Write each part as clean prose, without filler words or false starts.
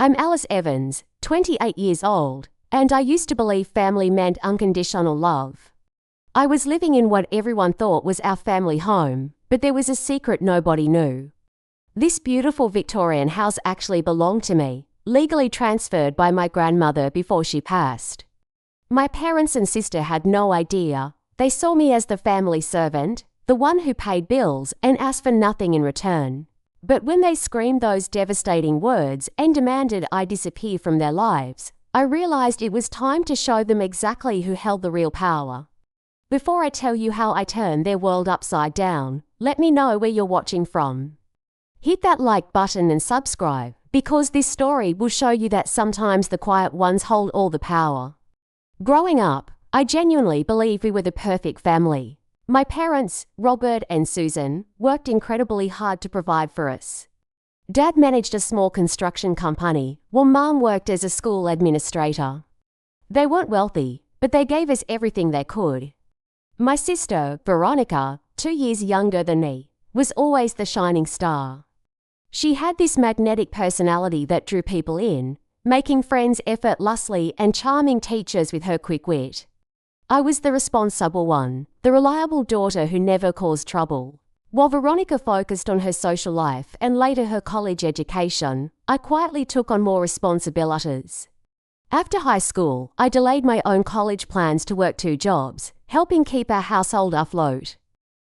I'm Alice Evans, 28 years old, and I used to believe family meant unconditional love. I was living in what everyone thought was our family home, but there was a secret nobody knew. This beautiful Victorian house actually belonged to me, legally transferred by my grandmother before she passed. My parents and sister had no idea. They saw me as the family servant, the one who paid bills and asked for nothing in return. But when they screamed those devastating words and demanded I disappear from their lives, I realized it was time to show them exactly who held the real power. Before I tell you how I turned their world upside down, let me know where you're watching from. Hit that like button and subscribe, because this story will show you that sometimes the quiet ones hold all the power. Growing up, I genuinely believed we were the perfect family. My parents, Robert and Susan, worked incredibly hard to provide for us. Dad managed a small construction company, while Mom worked as a school administrator. They weren't wealthy, but they gave us everything they could. My sister, Veronica, 2 years younger than me, was always the shining star. She had this magnetic personality that drew people in, making friends effortlessly and charming teachers with her quick wit. I was the responsible one, the reliable daughter who never caused trouble. While Veronica focused on her social life and later her college education, I quietly took on more responsibilities. After high school, I delayed my own college plans to work 2 jobs, helping keep our household afloat.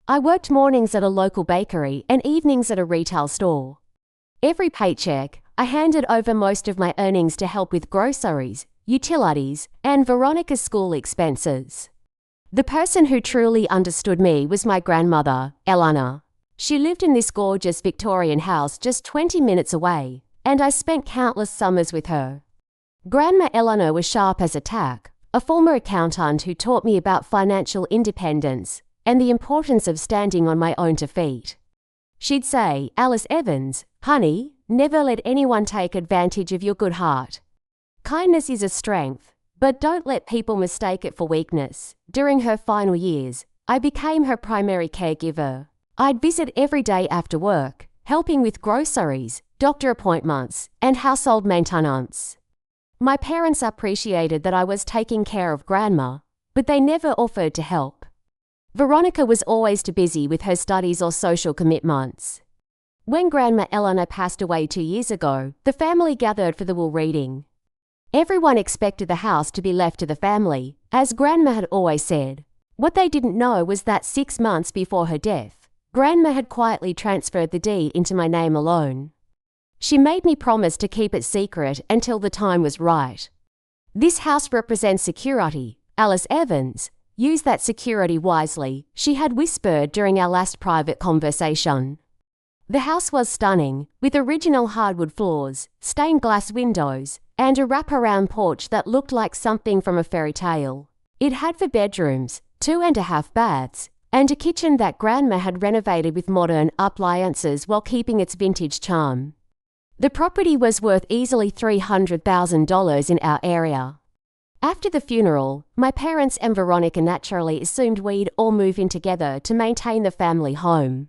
I worked mornings at a local bakery and evenings at a retail store. Every paycheck, I handed over most of my earnings to help with groceries, utilities, and Veronica's school expenses. The person who truly understood me was my grandmother, Eleanor. She lived in this gorgeous Victorian house just 20 minutes away, and I spent countless summers with her. Grandma Eleanor was sharp as a tack, a former accountant who taught me about financial independence and the importance of standing on my own 2 feet. She'd say, "Alice Evans, honey, never let anyone take advantage of your good heart. Kindness is a strength, but don't let people mistake it for weakness." During her final years, I became her primary caregiver. I'd visit every day after work, helping with groceries, doctor appointments, and household maintenance. My parents appreciated that I was taking care of Grandma, but they never offered to help. Veronica was always too busy with her studies or social commitments. When Grandma Eleanor passed away 2 years ago, the family gathered for the will reading. Everyone expected the house to be left to the family, as Grandma had always said. What they didn't know was that 6 months before her death, Grandma had quietly transferred the deed into my name alone. She made me promise to keep it secret until the time was right. "This house represents security. Alice Evans, use that security wisely," she had whispered during our last private conversation. The house was stunning, with original hardwood floors, stained glass windows, and a wraparound porch that looked like something from a fairy tale. It had 4 bedrooms, 2.5 baths, and a kitchen that Grandma had renovated with modern appliances while keeping its vintage charm. The property was worth easily $300,000 in our area. After the funeral, my parents and Veronica naturally assumed we'd all move in together to maintain the family home.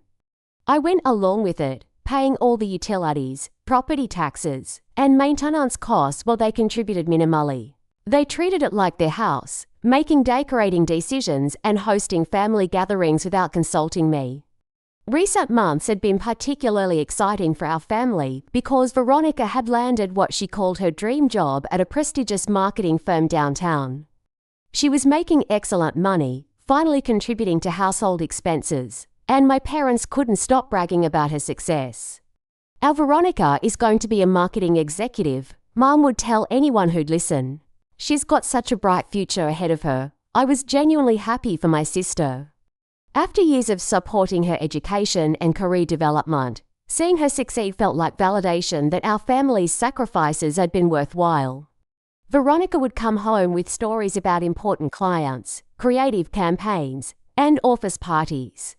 I went along with it, paying all the utilities, property taxes, and maintenance costs while they contributed minimally. They treated it like their house, making decorating decisions and hosting family gatherings without consulting me. Recent months had been particularly exciting for our family because Veronica had landed what she called her dream job at a prestigious marketing firm downtown. She was making excellent money, finally contributing to household expenses, and my parents couldn't stop bragging about her success. "Our Veronica is going to be a marketing executive," Mom would tell anyone who'd listen. "She's got such a bright future ahead of her." I was genuinely happy for my sister. After years of supporting her education and career development, seeing her succeed felt like validation that our family's sacrifices had been worthwhile. Veronica would come home with stories about important clients, creative campaigns, and office parties.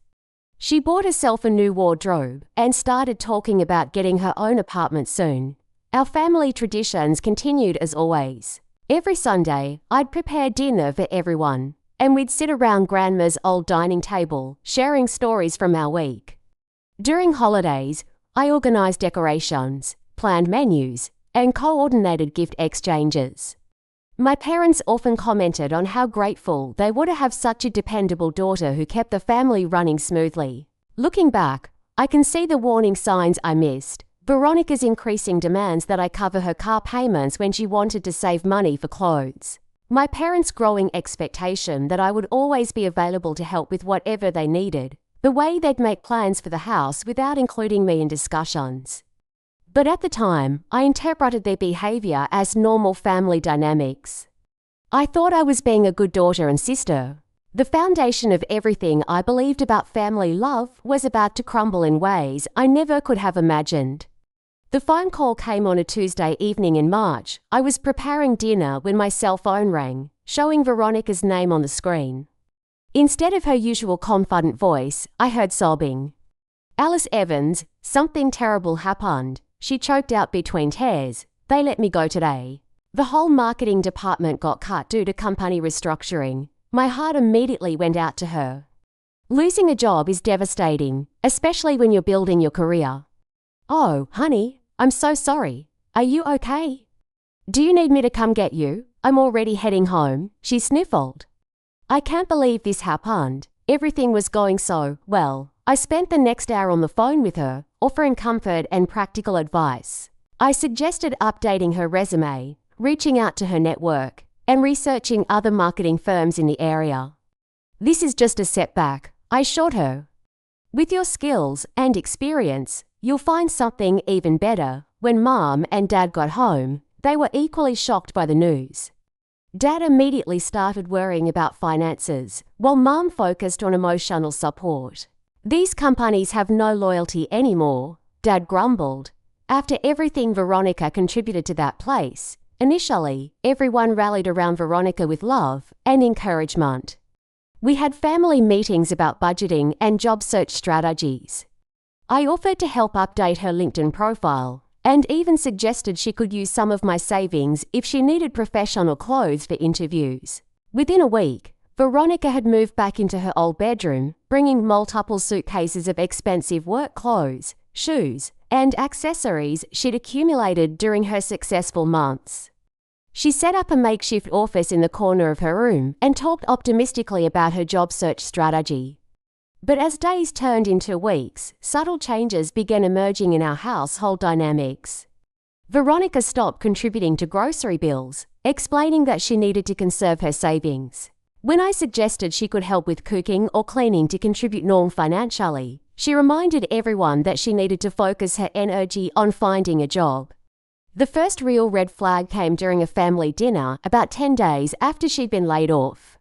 She bought herself a new wardrobe and started talking about getting her own apartment soon. Our family traditions continued as always. Every Sunday, I'd prepare dinner for everyone, and we'd sit around Grandma's old dining table, sharing stories from our week. During holidays, I organised decorations, planned menus, and coordinated gift exchanges. My parents often commented on how grateful they were to have such a dependable daughter who kept the family running smoothly. Looking back, I can see the warning signs I missed. Veronica's increasing demands that I cover her car payments when she wanted to save money for clothes. My parents' growing expectation that I would always be available to help with whatever they needed. The way they'd make plans for the house without including me in discussions. But at the time, I interpreted their behavior as normal family dynamics. I thought I was being a good daughter and sister. The foundation of everything I believed about family love was about to crumble in ways I never could have imagined. The phone call came on a Tuesday evening in March. I was preparing dinner when my cell phone rang, showing Veronica's name on the screen. Instead of her usual confident voice, I heard sobbing. "Alice Evans, something terrible happened," she choked out between tears. "They let me go today. The whole marketing department got cut due to company restructuring." My heart immediately went out to her. Losing a job is devastating, especially when you're building your career. "Oh, honey, I'm so sorry. Are you okay? Do you need me to come get you? I'm already heading home," she sniffled. I can't believe this happened. Everything was going so well. I spent the next hour on the phone with her, offering comfort and practical advice. I suggested updating her resume, reaching out to her network, and researching other marketing firms in the area. "This is just a setback," I assured her. "With your skills and experience, you'll find something even better." When Mom and Dad got home, they were equally shocked by the news. Dad immediately started worrying about finances, while Mom focused on emotional support. "These companies have no loyalty anymore," Dad grumbled. After everything Veronica contributed to that place, initially, everyone rallied around Veronica with love and encouragement. We had family meetings about budgeting and job search strategies. I offered to help update her LinkedIn profile, and even suggested she could use some of my savings if she needed professional clothes for interviews. Within a week, Veronica had moved back into her old bedroom, bringing multiple suitcases of expensive work clothes, shoes, and accessories she'd accumulated during her successful months. She set up a makeshift office in the corner of her room and talked optimistically about her job search strategy. But as days turned into weeks, subtle changes began emerging in our household dynamics. Veronica stopped contributing to grocery bills, explaining that she needed to conserve her savings. When I suggested she could help with cooking or cleaning to contribute more financially, she reminded everyone that she needed to focus her energy on finding a job. The first real red flag came during a family dinner about 10 days after she'd been laid off.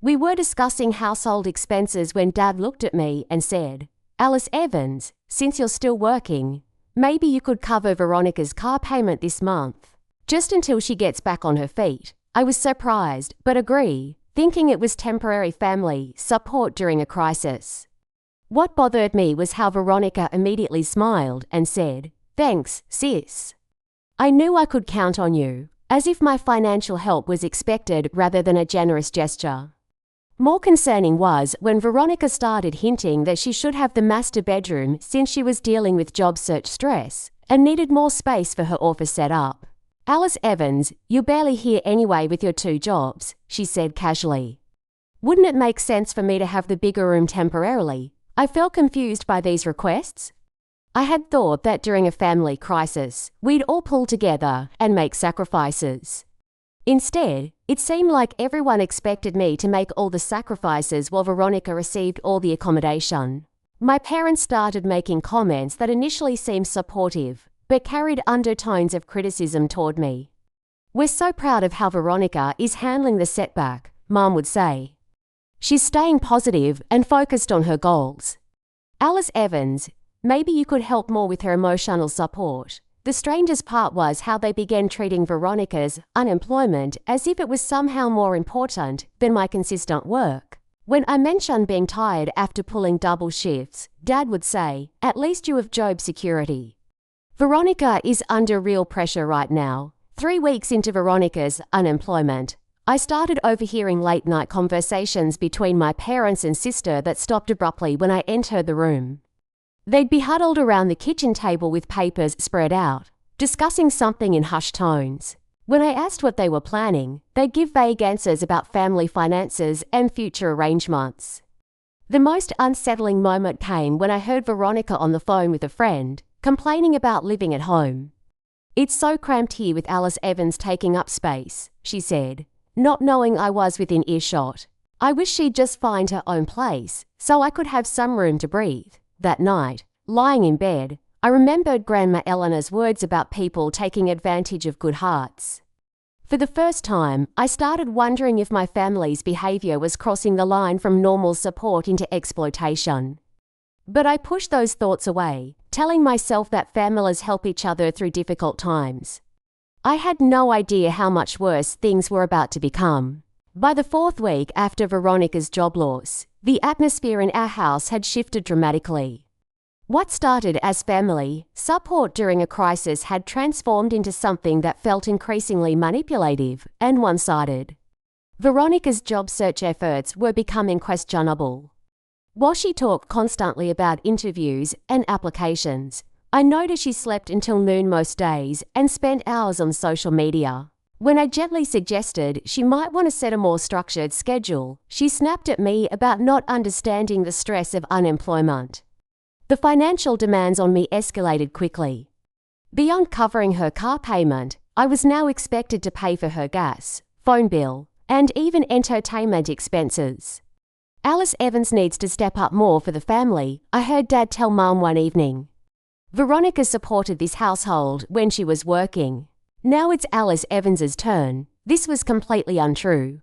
We were discussing household expenses when Dad looked at me and said, "Alice Evans, since you're still working, maybe you could cover Veronica's car payment this month, just until she gets back on her feet." I was surprised, but agree, thinking it was temporary family support during a crisis. What bothered me was how Veronica immediately smiled and said, "Thanks, sis. I knew I could count on you," as if my financial help was expected rather than a generous gesture. More concerning was when Veronica started hinting that she should have the master bedroom since she was dealing with job search stress and needed more space for her office set up. "Alice Evans, you're barely here anyway with your 2 jobs, she said casually. "Wouldn't it make sense for me to have the bigger room temporarily?" I felt confused by these requests. I had thought that during a family crisis, we'd all pull together and make sacrifices. Instead, it seemed like everyone expected me to make all the sacrifices while Veronica received all the accommodation. My parents started making comments that initially seemed supportive, but carried undertones of criticism toward me. "We're so proud of how Veronica is handling the setback," Mom would say. "She's staying positive and focused on her goals. Alice Evans, maybe you could help more with her emotional support." The strangest part was how they began treating Veronica's unemployment as if it was somehow more important than my consistent work. When I mentioned being tired after pulling double shifts, Dad would say, "At least you have job security." Veronica is under real pressure right now. 3 weeks into Veronica's unemployment, I started overhearing late-night conversations between my parents and sister that stopped abruptly when I entered the room. They'd be huddled around the kitchen table with papers spread out. discussing something in hushed tones. When I asked what they were planning, they'd give vague answers about family finances and future arrangements. The most unsettling moment came when I heard Veronica on the phone with a friend, complaining about living at home. "It's so cramped here with Alice Evans taking up space," she said, not knowing I was within earshot. "I wish she'd just find her own place, so I could have some room to breathe." That night, lying in bed, I remembered Grandma Eleanor's words about people taking advantage of good hearts. For the first time, I started wondering if my family's behavior was crossing the line from normal support into exploitation. But I pushed those thoughts away, telling myself that families help each other through difficult times. I had no idea how much worse things were about to become. By the 4th week after Veronica's job loss, the atmosphere in our house had shifted dramatically. What started as family support during a crisis had transformed into something that felt increasingly manipulative and one-sided. Veronica's job search efforts were becoming questionable. While she talked constantly about interviews and applications, I noticed she slept until noon most days and spent hours on social media. When I gently suggested she might want to set a more structured schedule, she snapped at me about not understanding the stress of unemployment. The financial demands on me escalated quickly. Beyond covering her car payment, I was now expected to pay for her gas, phone bill, and even entertainment expenses. "Alice Evans needs to step up more for the family," I heard Dad tell Mum one evening. Veronica supported this household when she was working. Now it's Alice Evans's turn. This was completely untrue.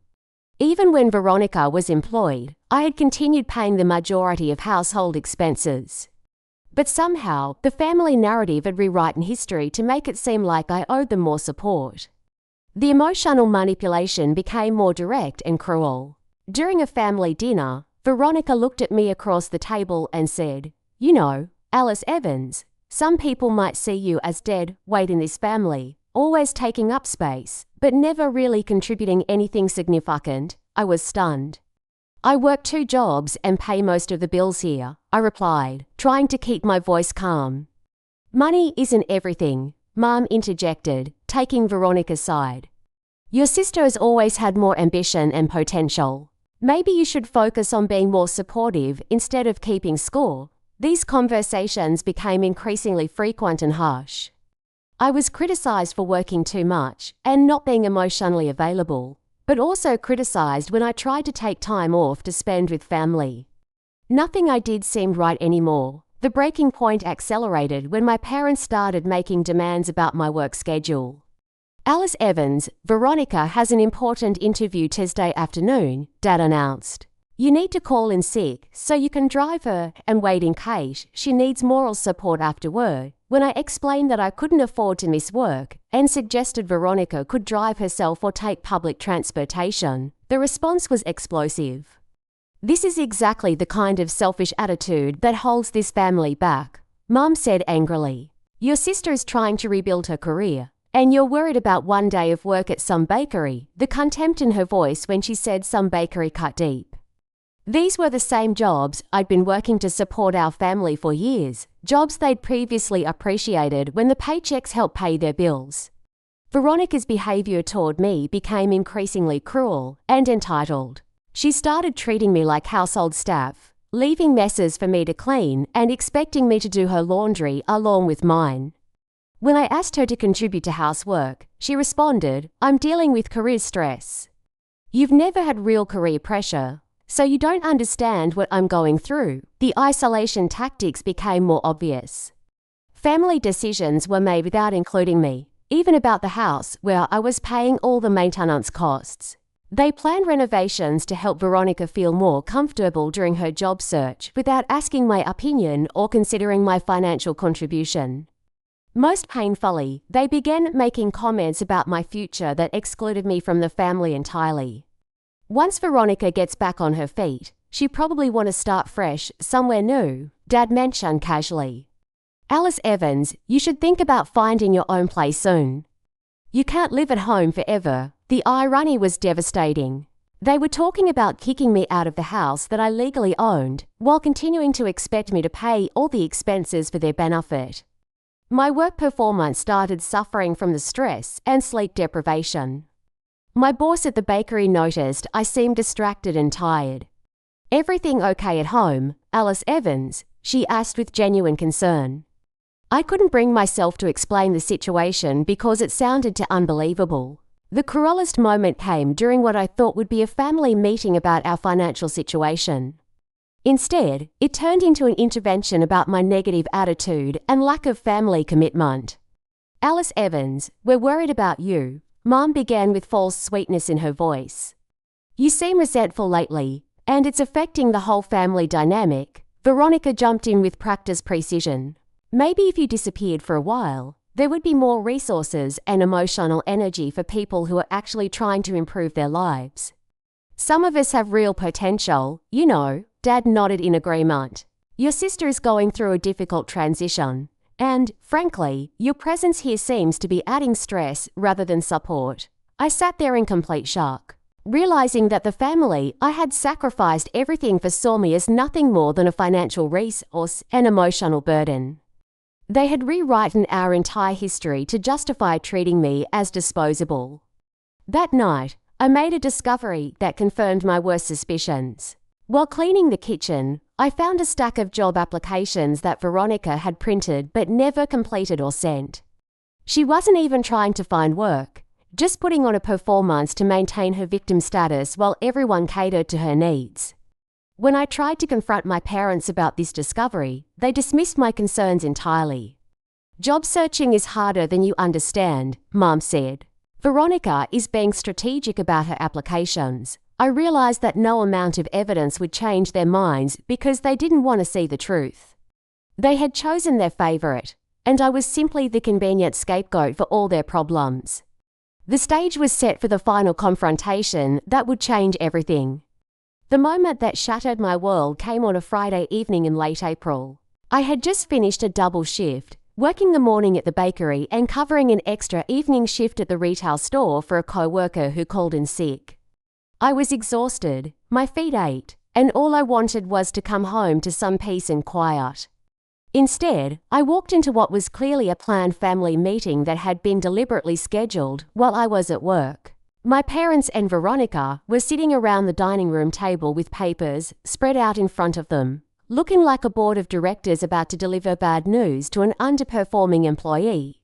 Even when Veronica was employed, I had continued paying the majority of household expenses. But somehow, the family narrative had rewritten history to make it seem like I owed them more support. The emotional manipulation became more direct and cruel. During a family dinner, Veronica looked at me across the table and said, "You know, Alice Evans, some people might see you as dead weight in this family, always taking up space, but never really contributing anything significant." I was stunned. "I work 2 jobs and pay most of the bills here," I replied, trying to keep my voice calm. "Money isn't everything," Mum interjected, taking Veronica's side. "Your sister has always had more ambition and potential. Maybe you should focus on being more supportive instead of keeping score." These conversations became increasingly frequent and harsh. I was criticized for working too much and not being emotionally available, but also criticized when I tried to take time off to spend with family. Nothing I did seemed right anymore. The breaking point accelerated when my parents started making demands about my work schedule. "Alice Evans, Veronica has an important interview Tuesday afternoon," Dad announced. "You need to call in sick so you can drive her and wait in case she needs moral support after work." When I explained that I couldn't afford to miss work and suggested Veronica could drive herself or take public transportation, the response was explosive. "This is exactly the kind of selfish attitude that holds this family back," Mum said angrily. "Your sister is trying to rebuild her career, and you're worried about one day of work at some bakery." The contempt in her voice when she said some bakery cut deep. These were the same jobs I'd been working to support our family for years, jobs they'd previously appreciated when the paychecks helped pay their bills. Veronica's behavior toward me became increasingly cruel and entitled. She started treating me like household staff, leaving messes for me to clean and expecting me to do her laundry along with mine. When I asked her to contribute to housework, she responded, "I'm dealing with career stress." "You've never had real career pressure, so you don't understand what I'm going through." The isolation tactics became more obvious. Family decisions were made without including me, even about the house where I was paying all the maintenance costs. They planned renovations to help Veronica feel more comfortable during her job search without asking my opinion or considering my financial contribution. Most painfully, they began making comments about my future that excluded me from the family entirely. "Once Veronica gets back on her feet, she probably want to start fresh somewhere new," Dad mentioned casually. "Alice Evans, you should think about finding your own place soon. You can't live at home forever." The irony was devastating. They were talking about kicking me out of the house that I legally owned, while continuing to expect me to pay all the expenses for their benefit. My work performance started suffering from the stress and sleep deprivation. My boss at the bakery noticed I seemed distracted and tired. "Everything okay at home, Alice Evans?" she asked with genuine concern. I couldn't bring myself to explain the situation because it sounded too unbelievable. The cruelest moment came during what I thought would be a family meeting about our financial situation. Instead, it turned into an intervention about my negative attitude and lack of family commitment. "Alice Evans, we're worried about you," Mom began with false sweetness in her voice. "You seem resentful lately, and it's affecting the whole family dynamic." Veronica jumped in with practiced precision. "Maybe if you disappeared for a while, there would be more resources and emotional energy for people who are actually trying to improve their lives. Some of us have real potential, you know." Dad nodded in agreement. "Your sister is going through a difficult transition, and, frankly, your presence here seems to be adding stress rather than support." I sat there in complete shock, realizing that the family I had sacrificed everything for saw me as nothing more than a financial resource and emotional burden. They had rewritten our entire history to justify treating me as disposable. That night, I made a discovery that confirmed my worst suspicions. While cleaning the kitchen, I found a stack of job applications that Veronica had printed but never completed or sent. She wasn't even trying to find work, just putting on a performance to maintain her victim status while everyone catered to her needs. When I tried to confront my parents about this discovery, they dismissed my concerns entirely. "Job searching is harder than you understand," Mom said. "Veronica is being strategic about her applications." I realized that no amount of evidence would change their minds because they didn't want to see the truth. They had chosen their favorite, and I was simply the convenient scapegoat for all their problems. The stage was set for the final confrontation that would change everything. The moment that shattered my world came on a Friday evening in late April. I had just finished a double shift, working the morning at the bakery and covering an extra evening shift at the retail store for a co-worker who called in sick. I was exhausted, my feet ached, and all I wanted was to come home to some peace and quiet. Instead, I walked into what was clearly a planned family meeting that had been deliberately scheduled while I was at work. My parents and Veronica were sitting around the dining room table with papers spread out in front of them, looking like a board of directors about to deliver bad news to an underperforming employee.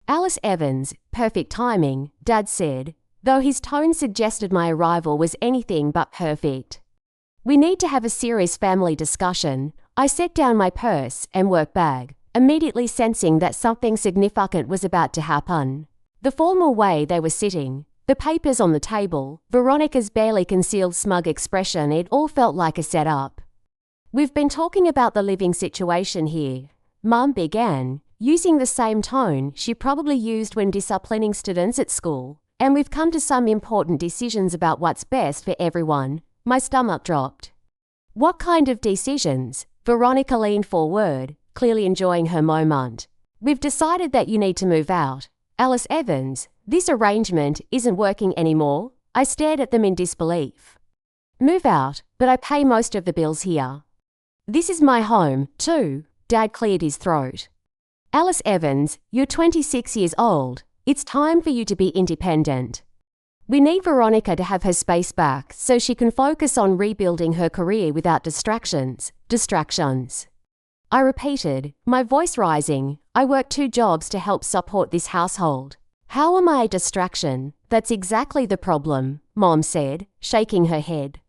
"Alice Evans, perfect timing," Dad said, though his tone suggested my arrival was anything but perfect. "We need to have a serious family discussion." I set down my purse and work bag, immediately sensing that something significant was about to happen. The formal way they were sitting, the papers on the table, Veronica's barely concealed smug expression, it all felt like a setup. "We've been talking about the living situation here," Mum began, using the same tone she probably used when disciplining students at school. "And we've come to some important decisions about what's best for everyone." My stomach dropped. "What kind of decisions?" Veronica leaned forward, clearly enjoying her moment. "We've decided that you need to move out. Alice Evans, this arrangement isn't working anymore." I stared at them in disbelief. "Move out, but I pay most of the bills here." "This is my home, too." Dad cleared his throat. "Alice Evans, you're 26 years old. It's time for you to be independent. We need Veronica to have her space back so she can focus on rebuilding her career without distractions. I repeated, my voice rising. "I work 2 jobs to help support this household. How am I a distraction?" "That's exactly the problem," Mom said, shaking her head.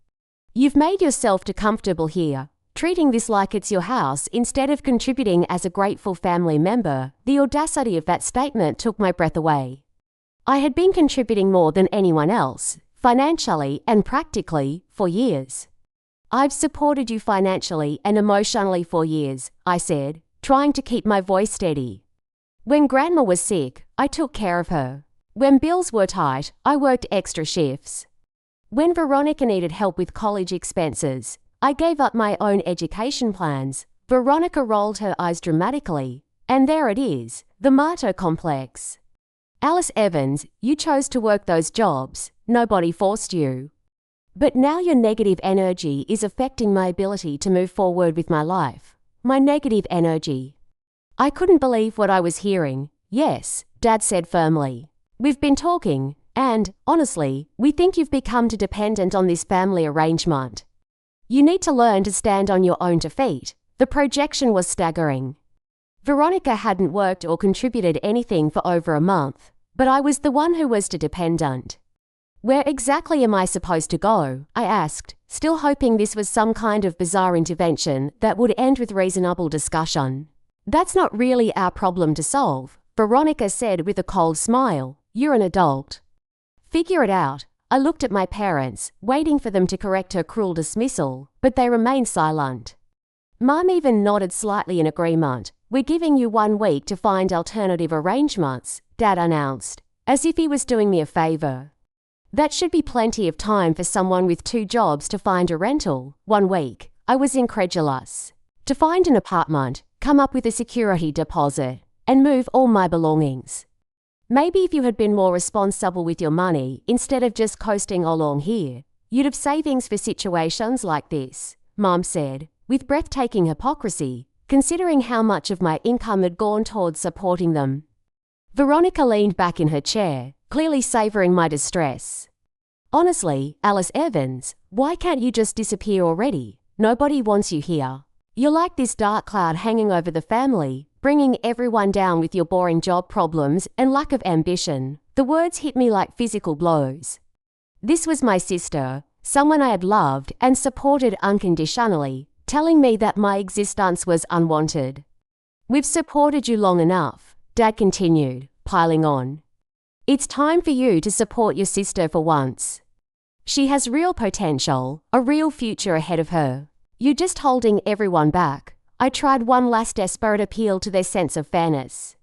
"You've made yourself too comfortable here, treating this like it's your house instead of contributing as a grateful family member." The audacity of that statement took my breath away. I had been contributing more than anyone else, financially and practically, for years. "I've supported you financially and emotionally for years," I said, trying to keep my voice steady. "When Grandma was sick, I took care of her. When bills were tight, I worked extra shifts. When Veronica needed help with college expenses, I gave up my own education plans." Veronica rolled her eyes dramatically. "And there it is, the martyr complex. Alice Evans, you chose to work those jobs. Nobody forced you. But now your negative energy is affecting my ability to move forward with my life." "My negative energy?" I couldn't believe what I was hearing. Yes, Dad said firmly. We've been talking, and, honestly, we think you've become too dependent on this family arrangement. You need to learn to stand on your own 2 feet. The projection was staggering. Veronica hadn't worked or contributed anything for over a month, but I was the one who was too dependent. Where exactly am I supposed to go? I asked, still hoping this was some kind of bizarre intervention that would end with reasonable discussion. That's not really our problem to solve, Veronica said with a cold smile. You're an adult. Figure it out. I looked at my parents, waiting for them to correct her cruel dismissal, but they remained silent. Mum even nodded slightly in agreement. We're giving you 1 week to find alternative arrangements, Dad announced, as if he was doing me a favor. That should be plenty of time for someone with 2 jobs to find a rental. 1 week. I was incredulous. To find an apartment, come up with a security deposit, and move all my belongings. Maybe if you had been more responsible with your money, instead of just coasting along here, you'd have savings for situations like this, Mum said, with breathtaking hypocrisy, considering how much of my income had gone towards supporting them. Veronica leaned back in her chair, clearly savouring my distress. Honestly, Alice Evans, why can't you just disappear already? Nobody wants you here. You're like this dark cloud hanging over the family, bringing everyone down with your boring job problems and lack of ambition. The words hit me like physical blows. This was my sister, someone I had loved and supported unconditionally, telling me that my existence was unwanted. We've supported you long enough, Dad continued, piling on. It's time for you to support your sister for once. She has real potential, a real future ahead of her. You're just holding everyone back. I tried one last desperate appeal to their sense of fairness.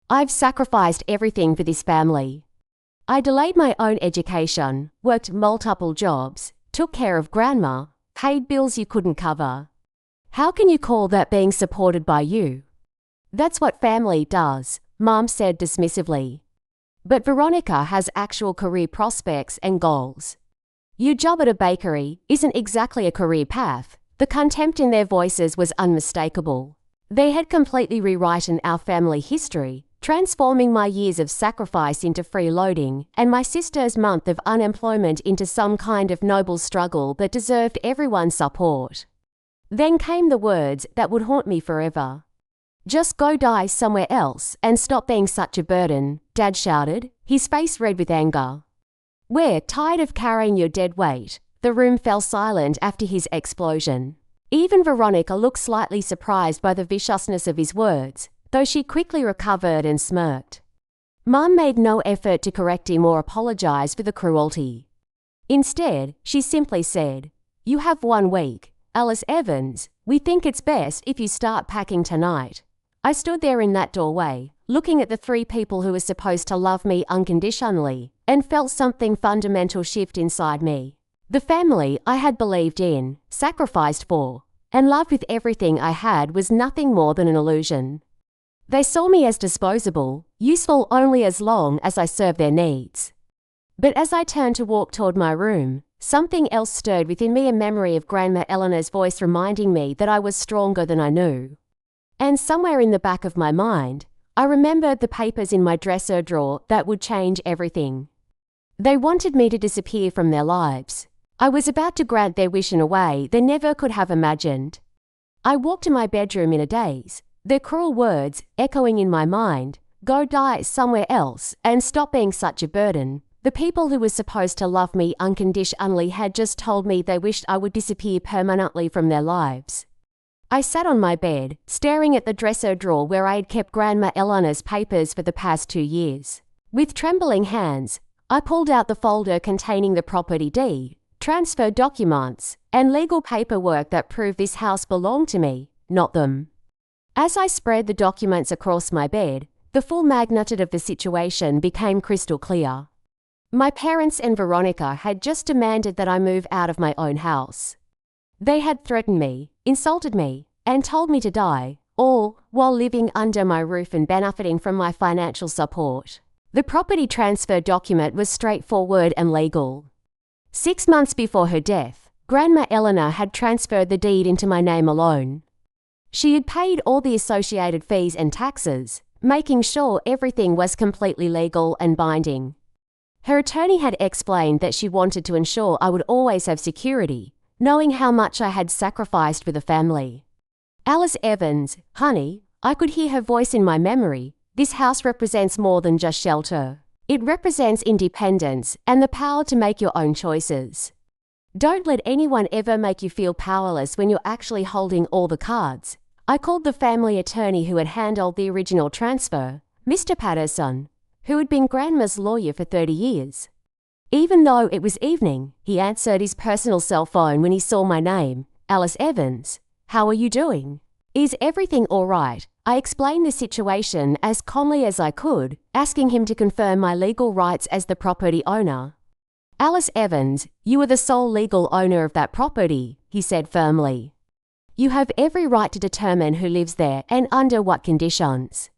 I've sacrificed everything for this family. I delayed my own education, worked multiple jobs, took care of Grandma, paid bills you couldn't cover. How can you call that being supported by you? That's what family does, Mom said dismissively. But Veronica has actual career prospects and goals. Your job at a bakery isn't exactly a career path. The contempt in their voices was unmistakable. They had completely rewritten our family history, transforming my years of sacrifice into freeloading and my sister's month of unemployment into some kind of noble struggle that deserved everyone's support. Then came the words that would haunt me forever. Just go die somewhere else and stop being such a burden, Dad shouted, his face red with anger. We're tired of carrying your dead weight. The room fell silent after his explosion. Even Veronica looked slightly surprised by the viciousness of his words, though she quickly recovered and smirked. Mum made no effort to correct him or apologize for the cruelty. Instead, she simply said, You have 1 week. Alice Evans, we think it's best if you start packing tonight. I stood there in that doorway, looking at the 3 people who were supposed to love me unconditionally, and felt something fundamental shift inside me. The family I had believed in, sacrificed for, and loved with everything I had was nothing more than an illusion. They saw me as disposable, useful only as long as I served their needs. But as I turned to walk toward my room, something else stirred within me, a memory of Grandma Eleanor's voice reminding me that I was stronger than I knew. And somewhere in the back of my mind, I remembered the papers in my dresser drawer that would change everything. They wanted me to disappear from their lives. I was about to grant their wish in a way they never could have imagined. I walked to my bedroom in a daze, their cruel words echoing in my mind, Go die somewhere else and stop being such a burden. The people who were supposed to love me unconditionally had just told me they wished I would disappear permanently from their lives. I sat on my bed, staring at the dresser drawer where I had kept Grandma Eleanor's papers for the past 2 years. With trembling hands, I pulled out the folder containing the property deed, transfer documents, and legal paperwork that proved this house belonged to me, not them. As I spread the documents across my bed, the full magnitude of the situation became crystal clear. My parents and Veronica had just demanded that I move out of my own house. They had threatened me, insulted me, and told me to die, all while living under my roof and benefiting from my financial support. The property transfer document was straightforward and legal. 6 months before her death, Grandma Eleanor had transferred the deed into my name alone. She had paid all the associated fees and taxes, making sure everything was completely legal and binding. Her attorney had explained that she wanted to ensure I would always have security, knowing how much I had sacrificed for the family. Alice Evans, honey, I could hear her voice in my memory. This house represents more than just shelter. It represents independence and the power to make your own choices. Don't let anyone ever make you feel powerless when you're actually holding all the cards. I called the family attorney who had handled the original transfer, Mr. Patterson, who had been Grandma's lawyer for 30 years. Even though it was evening, he answered his personal cell phone when he saw my name, Alice Evans. How are you doing? Is everything all right? I explained the situation as calmly as I could, asking him to confirm my legal rights as the property owner. Alice Evans, you are the sole legal owner of that property, he said firmly. You have every right to determine who lives there and under what conditions.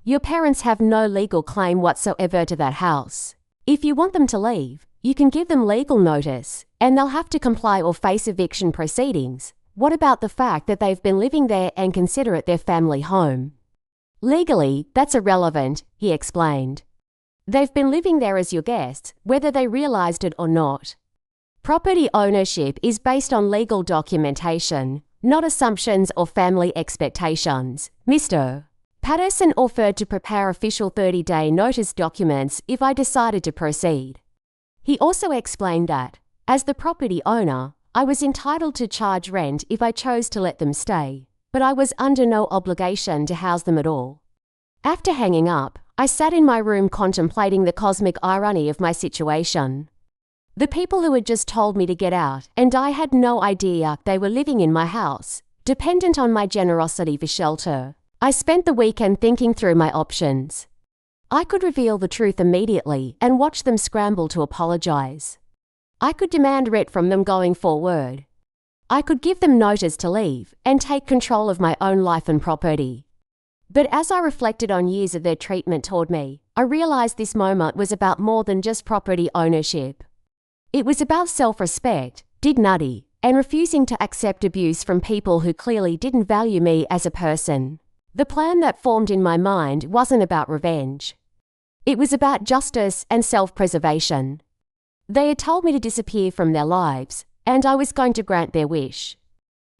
Your parents have no legal claim whatsoever to that house. If you want them to leave, you can give them legal notice, and they'll have to comply or face eviction proceedings. What about the fact that they've been living there and consider it their family home? Legally, that's irrelevant, he explained. They've been living there as your guests, whether they realized it or not. Property ownership is based on legal documentation, not assumptions or family expectations. Mr. Patterson offered to prepare official 30-day notice documents if I decided to proceed. He also explained that, as the property owner, I was entitled to charge rent if I chose to let them stay, but I was under no obligation to house them at all. After hanging up, I sat in my room contemplating the cosmic irony of my situation. The people who had just told me to get out, and I had no idea they were living in my house, dependent on my generosity for shelter. I spent the weekend thinking through my options. I could reveal the truth immediately and watch them scramble to apologize. I could demand rent from them going forward. I could give them notice to leave and take control of my own life and property. But as I reflected on years of their treatment toward me, I realized this moment was about more than just property ownership. It was about self-respect, dignity, and refusing to accept abuse from people who clearly didn't value me as a person. The plan that formed in my mind wasn't about revenge. It was about justice and self-preservation. They had told me to disappear from their lives, and I was going to grant their wish.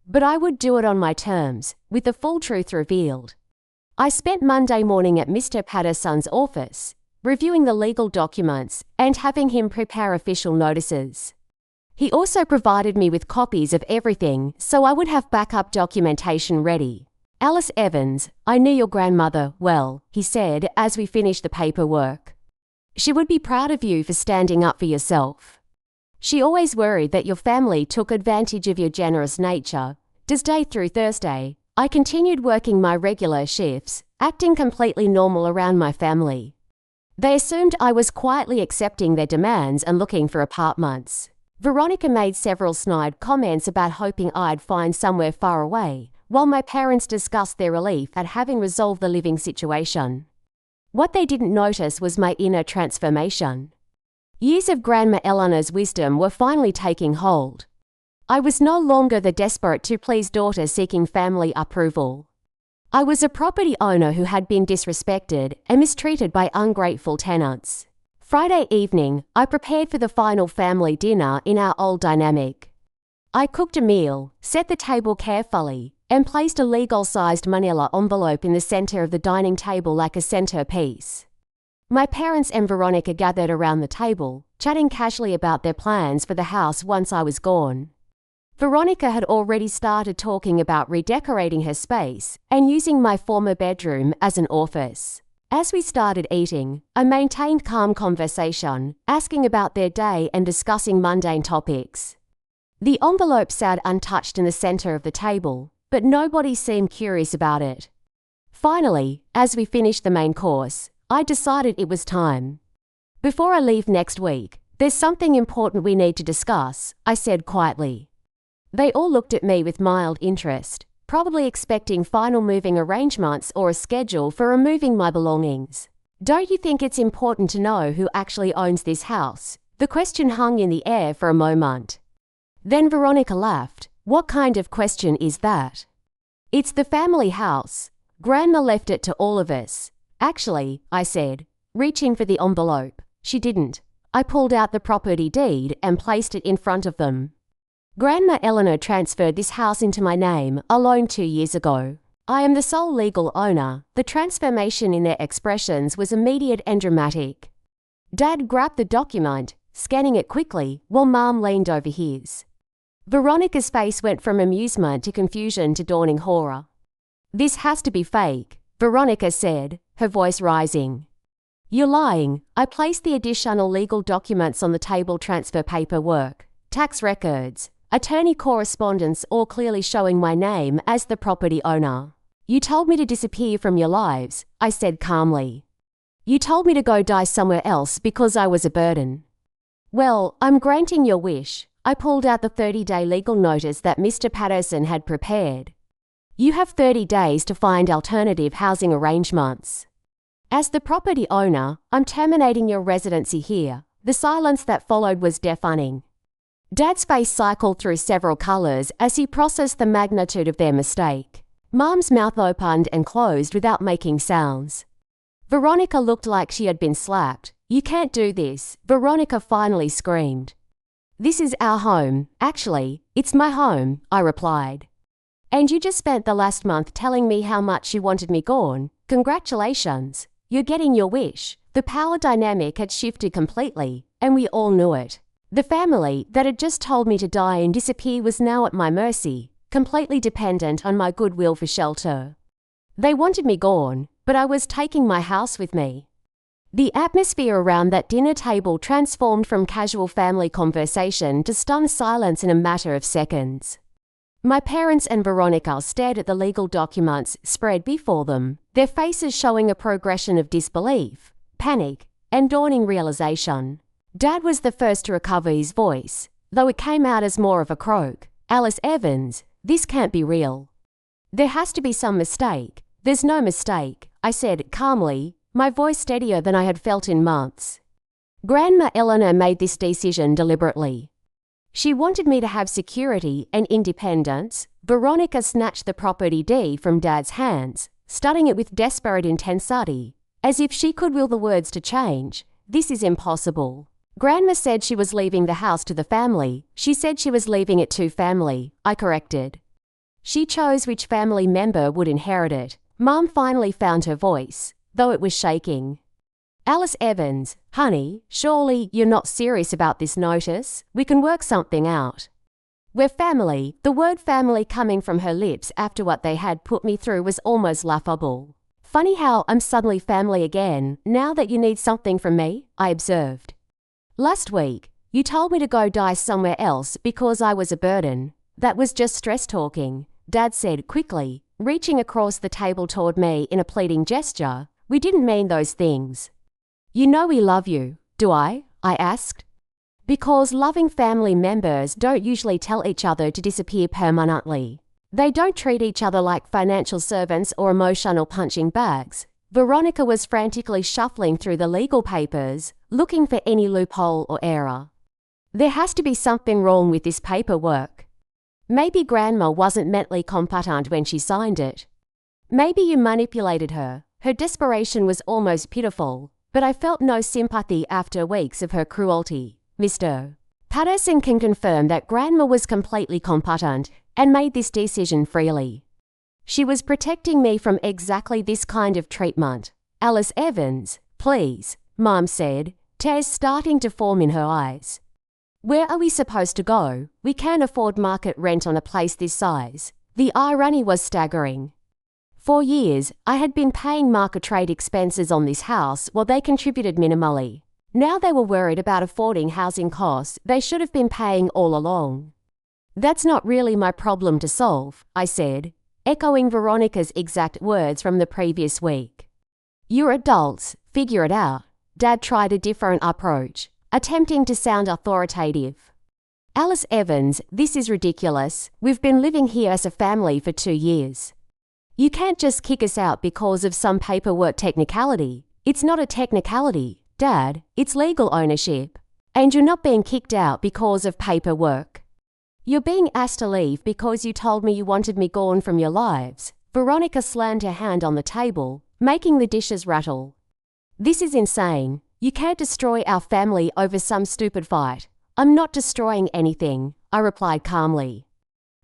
But I would do it on my terms, with the full truth revealed. I spent Monday morning at Mr. Patterson's office, reviewing the legal documents and having him prepare official notices. He also provided me with copies of everything so I would have backup documentation ready. Alice Evans, I knew your grandmother well, he said as we finished the paperwork. She would be proud of you for standing up for yourself. She always worried that your family took advantage of your generous nature. Day through Thursday, I continued working my regular shifts, acting completely normal around my family. They assumed I was quietly accepting their demands and looking for apartments. Veronica made several snide comments about hoping I'd find somewhere far away, while my parents discussed their relief at having resolved the living situation. What they didn't notice was my inner transformation. Years of Grandma Eleanor's wisdom were finally taking hold. I was no longer the desperate to please daughter seeking family approval. I was a property owner who had been disrespected and mistreated by ungrateful tenants. Friday evening, I prepared for the final family dinner in our old dynamic. I cooked a meal, set the table carefully, and placed a legal-sized manila envelope in the center of the dining table like a centerpiece. My parents and Veronica gathered around the table, chatting casually about their plans for the house once I was gone. Veronica had already started talking about redecorating her space and using my former bedroom as an office. As we started eating, I maintained calm conversation, asking about their day and discussing mundane topics. The envelope sat untouched in the center of the table, but nobody seemed curious about it. Finally, as we finished the main course, I decided it was time. Before I leave next week, there's something important we need to discuss, I said quietly. They all looked at me with mild interest, probably expecting final moving arrangements or a schedule for removing my belongings. Don't you think it's important to know who actually owns this house? The question hung in the air for a moment. Then Veronica laughed. What kind of question is that? It's the family house. Grandma left it to all of us. Actually, I said, reaching for the envelope. She didn't. I pulled out the property deed and placed it in front of them. Grandma Eleanor transferred this house into my name alone 2 years ago. I am the sole legal owner. The transformation in their expressions was immediate and dramatic. Dad grabbed the document, scanning it quickly, while Mom leaned over his. Veronica's face went from amusement to confusion to dawning horror. "This has to be fake," Veronica said, her voice rising. "You're lying." I placed the additional legal documents on the table: transfer paperwork, tax records, attorney correspondence, all clearly showing my name as the property owner. "You told me to disappear from your lives," I said calmly. "You told me to go die somewhere else because I was a burden." "Well, I'm granting your wish." I pulled out the 30-day legal notice that Mr. Patterson had prepared. "You have 30 days to find alternative housing arrangements. As the property owner, I'm terminating your residency here." The silence that followed was deafening. Dad's face cycled through several colors as he processed the magnitude of their mistake. Mom's mouth opened and closed without making sounds. Veronica looked like she had been slapped. "You can't do this," Veronica finally screamed. "This is our home. Actually, it's my home," I replied. "And you just spent the last month telling me how much you wanted me gone. Congratulations. You're getting your wish." The power dynamic had shifted completely, and we all knew it. The family that had just told me to die and disappear was now at my mercy, completely dependent on my goodwill for shelter. They wanted me gone, but I was taking my house with me. The atmosphere around that dinner table transformed from casual family conversation to stunned silence in a matter of seconds. My parents and Veronica stared at the legal documents spread before them, their faces showing a progression of disbelief, panic, and dawning realization. Dad was the first to recover his voice, though it came out as more of a croak. "Alice Evans, this can't be real. There has to be some mistake." "There's no mistake," I said calmly, my voice steadier than I had felt in months. "Grandma Eleanor made this decision deliberately. She wanted me to have security and independence." Veronica snatched the property deed from Dad's hands, studying it with desperate intensity, as if she could will the words to change. "This is impossible." "Grandma said she was leaving the house to the family." "She said she was leaving it to family," I corrected. "She chose which family member would inherit it." Mom finally found her voice, though it was shaking. "Alice Evans, honey, surely you're not serious about this notice? We can work something out. We're family." The word family coming from her lips after what they had put me through was almost laughable. "Funny how I'm suddenly family again, now that you need something from me," I observed. "Last week, you told me to go die somewhere else because I was a burden." "That was just stress talking," Dad said quickly, reaching across the table toward me in a pleading gesture. "We didn't mean those things." "You know we love you." "Do I?" I asked. "Because loving family members don't usually tell each other to disappear permanently. They don't treat each other like financial servants or emotional punching bags." Veronica was frantically shuffling through the legal papers, looking for any loophole or error. "There has to be something wrong with this paperwork. Maybe Grandma wasn't mentally competent when she signed it. Maybe you manipulated her." Her desperation was almost pitiful, but I felt no sympathy after weeks of her cruelty. "Mr. Patterson can confirm that Grandma was completely competent and made this decision freely. She was protecting me from exactly this kind of treatment." "Alice Evans, please," Mom said, tears starting to form in her eyes. "Where are we supposed to go? We can't afford market rent on a place this size." The irony was staggering. For years, I had been paying market trade expenses on this house while they contributed minimally. Now they were worried about affording housing costs they should have been paying all along. "That's not really my problem to solve," I said, echoing Veronica's exact words from the previous week. "You're adults, figure it out." Dad tried a different approach, attempting to sound authoritative. "Alice Evans, this is ridiculous. We've been living here as a family for 2 years. You can't just kick us out because of some paperwork technicality." "It's not a technicality, Dad. It's legal ownership. And you're not being kicked out because of paperwork." You're being asked to leave because you told me you wanted me gone from your lives. Veronica slammed her hand on the table, making the dishes rattle. This is insane. You can't destroy our family over some stupid fight. I'm not destroying anything, I replied calmly.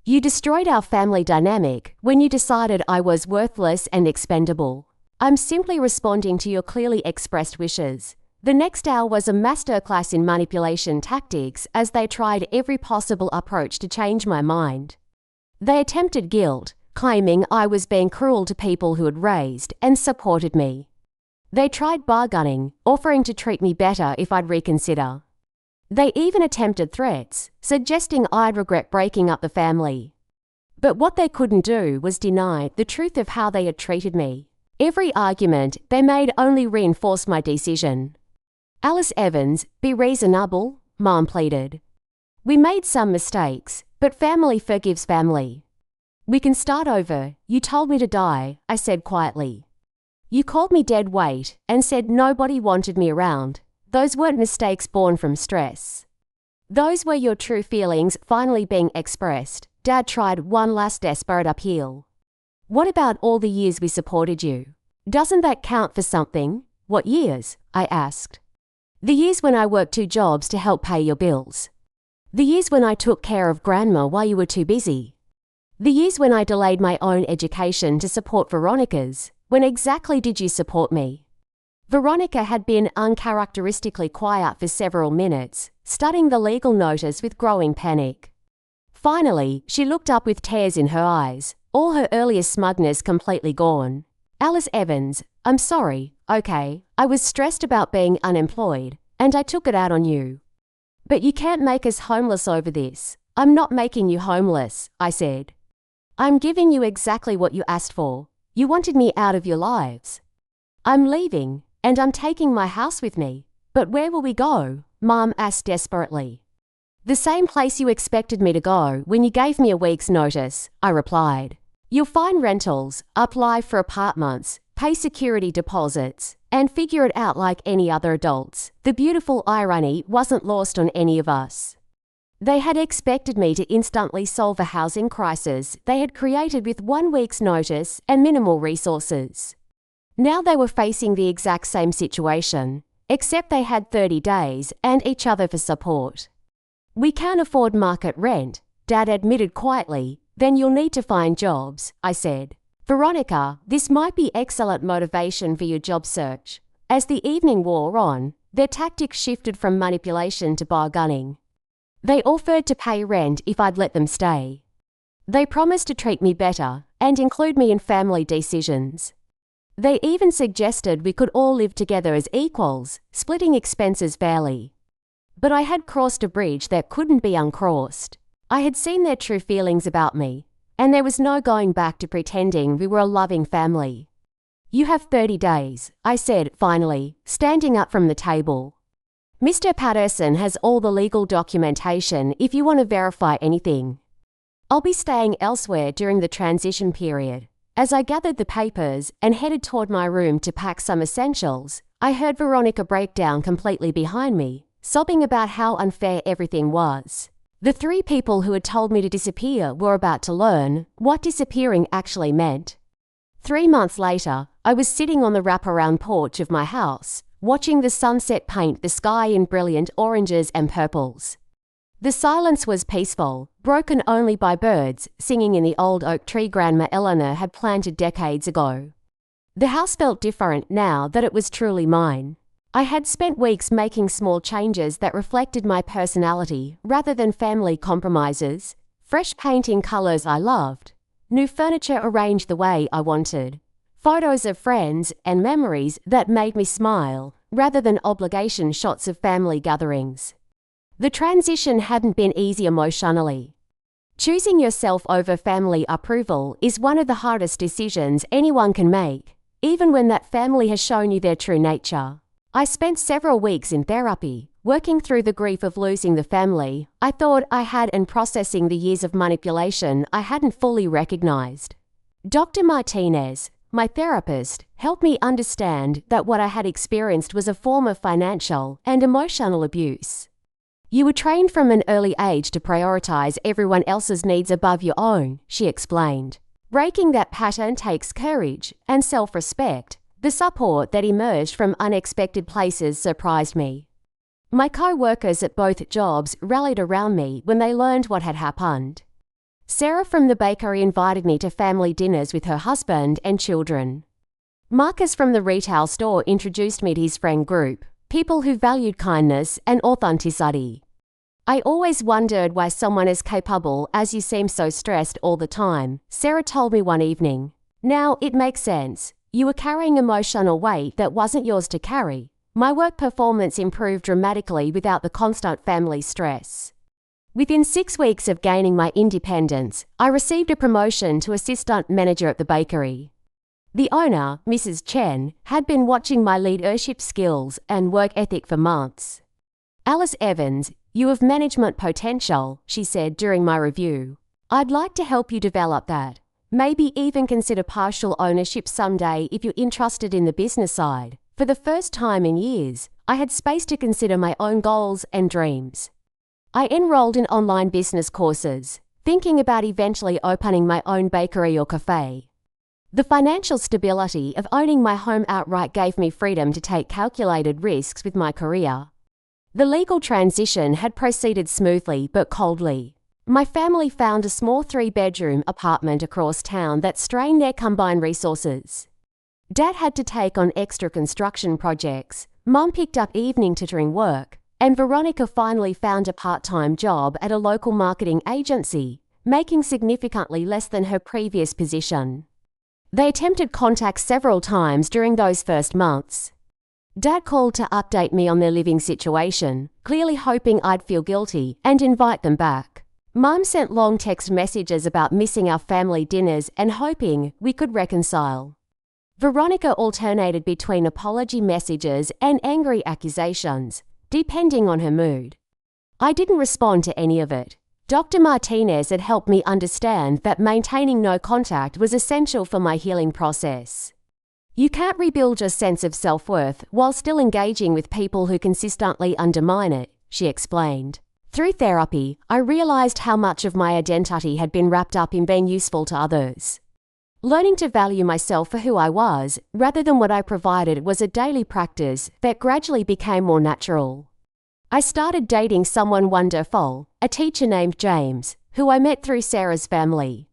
You destroyed our family dynamic when you decided I was worthless and expendable. I'm simply responding to your clearly expressed wishes. The next hour was a masterclass in manipulation tactics as they tried every possible approach to change my mind. They attempted guilt, claiming I was being cruel to people who had raised and supported me. They tried bargaining, offering to treat me better if I'd reconsider. They even attempted threats, suggesting I'd regret breaking up the family. But what they couldn't do was deny the truth of how they had treated me. Every argument they made only reinforced my decision. Alice Evans, be reasonable, Mom pleaded. We made some mistakes, but family forgives family. We can start over. You told me to die, I said quietly. You called me dead weight and said nobody wanted me around. Those weren't mistakes born from stress. Those were your true feelings finally being expressed. Dad tried one last desperate appeal. What about all the years we supported you? Doesn't that count for something? What years? I asked. The years when I worked 2 jobs to help pay your bills. The years when I took care of Grandma while you were too busy. The years when I delayed my own education to support Veronica's. When exactly did you support me? Veronica had been uncharacteristically quiet for several minutes, studying the legal notice with growing panic. Finally, she looked up with tears in her eyes, all her earlier smugness completely gone. Alice Evans, I'm sorry, okay, I was stressed about being unemployed, and I took it out on you. But you can't make us homeless over this. I'm not making you homeless, I said. I'm giving you exactly what you asked for. You wanted me out of your lives. I'm leaving, and I'm taking my house with me. But where will we go? Mom asked desperately. The same place you expected me to go when you gave me a week's notice, I replied. You'll find rentals, apply for apartments, pay security deposits, and figure it out like any other adults. The beautiful irony wasn't lost on any of us. They had expected me to instantly solve a housing crisis they had created with 1 week's notice and minimal resources. Now they were facing the exact same situation, except they had 30 days and each other for support. We can't afford market rent, Dad admitted quietly. Then you'll need to find jobs, I said. Veronica, this might be excellent motivation for your job search. As the evening wore on, their tactics shifted from manipulation to bargaining. They offered to pay rent if I'd let them stay. They promised to treat me better and include me in family decisions. They even suggested we could all live together as equals, splitting expenses fairly. But I had crossed a bridge that couldn't be uncrossed. I had seen their true feelings about me, and there was no going back to pretending we were a loving family. You have 30 days, I said finally, standing up from the table. Mr. Patterson has all the legal documentation if you want to verify anything. I'll be staying elsewhere during the transition period. As I gathered the papers and headed toward my room to pack some essentials, I heard Veronica break down completely behind me, sobbing about how unfair everything was. The 3 people who had told me to disappear were about to learn what disappearing actually meant. 3 months later, I was sitting on the wraparound porch of my house, watching the sunset paint the sky in brilliant oranges and purples. The silence was peaceful, broken only by birds singing in the old oak tree Grandma Eleanor had planted decades ago. The house felt different now that it was truly mine. I had spent weeks making small changes that reflected my personality rather than family compromises. Fresh paint in colors I loved. New furniture arranged the way I wanted. Photos of friends and memories that made me smile rather than obligation shots of family gatherings. The transition hadn't been easy emotionally. Choosing yourself over family approval is one of the hardest decisions anyone can make, even when that family has shown you their true nature. I spent several weeks in therapy, working through the grief of losing the family I thought I had and processing the years of manipulation I hadn't fully recognized. Dr. Martinez, my therapist, helped me understand that what I had experienced was a form of financial and emotional abuse. You were trained from an early age to prioritize everyone else's needs above your own, she explained. Breaking that pattern takes courage and self-respect. The support that emerged from unexpected places surprised me. My co-workers at both jobs rallied around me when they learned what had happened. Sarah from the bakery invited me to family dinners with her husband and children. Marcus from the retail store introduced me to his friend group, people who valued kindness and authenticity. I always wondered why someone as capable as you seemed so stressed all the time, Sarah told me one evening. Now it makes sense. You were carrying emotional weight that wasn't yours to carry. My work performance improved dramatically without the constant family stress. Within 6 weeks of gaining my independence, I received a promotion to assistant manager at the bakery. The owner, Mrs. Chen, had been watching my leadership skills and work ethic for months. Alice Evans, you have management potential, she said during my review. I'd like to help you develop that. Maybe even consider partial ownership someday if you're interested in the business side. For the first time in years, I had space to consider my own goals and dreams. I enrolled in online business courses, thinking about eventually opening my own bakery or cafe. The financial stability of owning my home outright gave me freedom to take calculated risks with my career. The legal transition had proceeded smoothly but coldly. My family found a small 3-bedroom apartment across town that strained their combined resources. Dad had to take on extra construction projects, Mum picked up evening tutoring work, and Veronica finally found a part-time job at a local marketing agency, making significantly less than her previous position. They attempted contact several times during those first months. Dad called to update me on their living situation, clearly hoping I'd feel guilty and invite them back. Mum sent long text messages about missing our family dinners and hoping we could reconcile. Veronica alternated between apology messages and angry accusations, depending on her mood. I didn't respond to any of it. Dr. Martinez had helped me understand that maintaining no contact was essential for my healing process. You can't rebuild your sense of self-worth while still engaging with people who consistently undermine it, she explained. Through therapy, I realized how much of my identity had been wrapped up in being useful to others. Learning to value myself for who I was, rather than what I provided, was a daily practice that gradually became more natural. I started dating someone wonderful, a teacher named James, who I met through Sarah's family.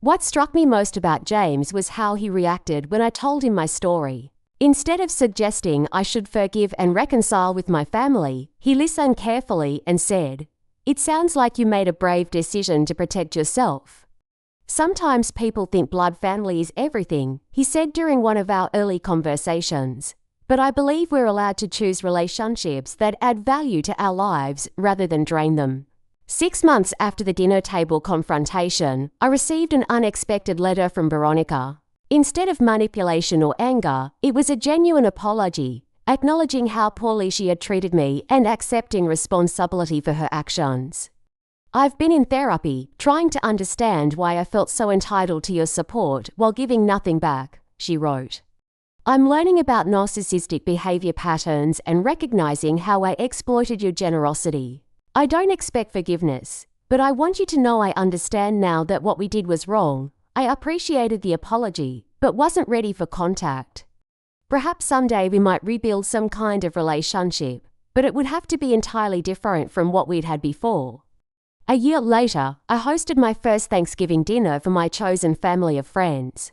What struck me most about James was how he reacted when I told him my story. Instead of suggesting I should forgive and reconcile with my family, he listened carefully and said, "It sounds like you made a brave decision to protect yourself." Sometimes people think blood family is everything, he said during one of our early conversations. But I believe we're allowed to choose relationships that add value to our lives rather than drain them. 6 months after the dinner table confrontation, I received an unexpected letter from Veronica. Instead of manipulation or anger, it was a genuine apology, acknowledging how poorly she had treated me and accepting responsibility for her actions. I've been in therapy, trying to understand why I felt so entitled to your support while giving nothing back, she wrote. I'm learning about narcissistic behavior patterns and recognizing how I exploited your generosity. I don't expect forgiveness, but I want you to know I understand now that what we did was wrong. I appreciated the apology, but wasn't ready for contact. Perhaps someday we might rebuild some kind of relationship, but it would have to be entirely different from what we'd had before. A year later, I hosted my first Thanksgiving dinner for my chosen family of friends.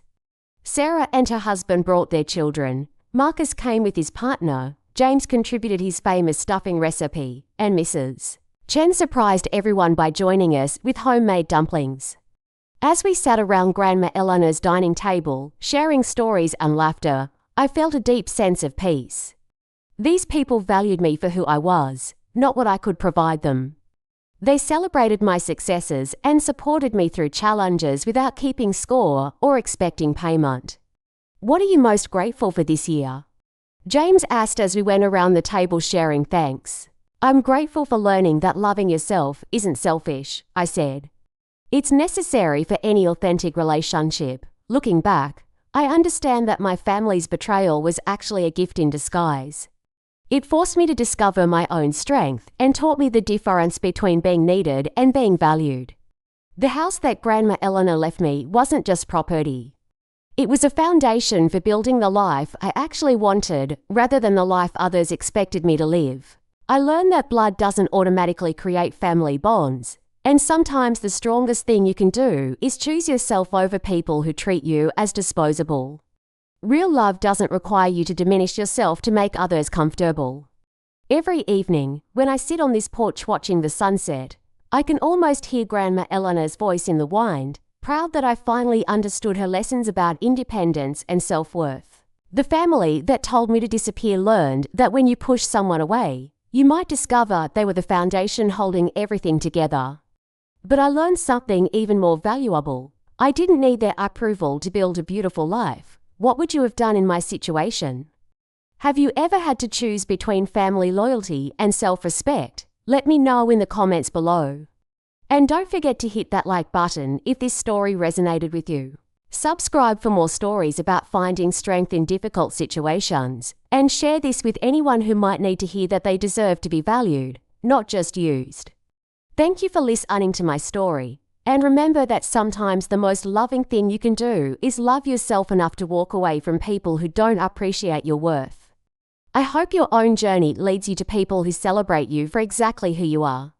Sarah and her husband brought their children. Marcus came with his partner. James contributed his famous stuffing recipe, and Mrs. Chen surprised everyone by joining us with homemade dumplings. As we sat around Grandma Eleanor's dining table, sharing stories and laughter, I felt a deep sense of peace. These people valued me for who I was, not what I could provide them. They celebrated my successes and supported me through challenges without keeping score or expecting payment. What are you most grateful for this year? James asked as we went around the table sharing thanks. I'm grateful for learning that loving yourself isn't selfish, I said. It's necessary for any authentic relationship. Looking back, I understand that my family's betrayal was actually a gift in disguise. It forced me to discover my own strength and taught me the difference between being needed and being valued. The house that Grandma Eleanor left me wasn't just property. It was a foundation for building the life I actually wanted rather than the life others expected me to live. I learned that blood doesn't automatically create family bonds, and sometimes the strongest thing you can do is choose yourself over people who treat you as disposable. Real love doesn't require you to diminish yourself to make others comfortable. Every evening, when I sit on this porch watching the sunset, I can almost hear Grandma Eleanor's voice in the wind, proud that I finally understood her lessons about independence and self-worth. The family that told me to disappear learned that when you push someone away, you might discover they were the foundation holding everything together. But I learned something even more valuable. I didn't need their approval to build a beautiful life. What would you have done in my situation? Have you ever had to choose between family loyalty and self-respect? Let me know in the comments below. And don't forget to hit that like button if this story resonated with you. Subscribe for more stories about finding strength in difficult situations, and share this with anyone who might need to hear that they deserve to be valued, not just used. Thank you for listening to my story, and remember that sometimes the most loving thing you can do is love yourself enough to walk away from people who don't appreciate your worth. I hope your own journey leads you to people who celebrate you for exactly who you are.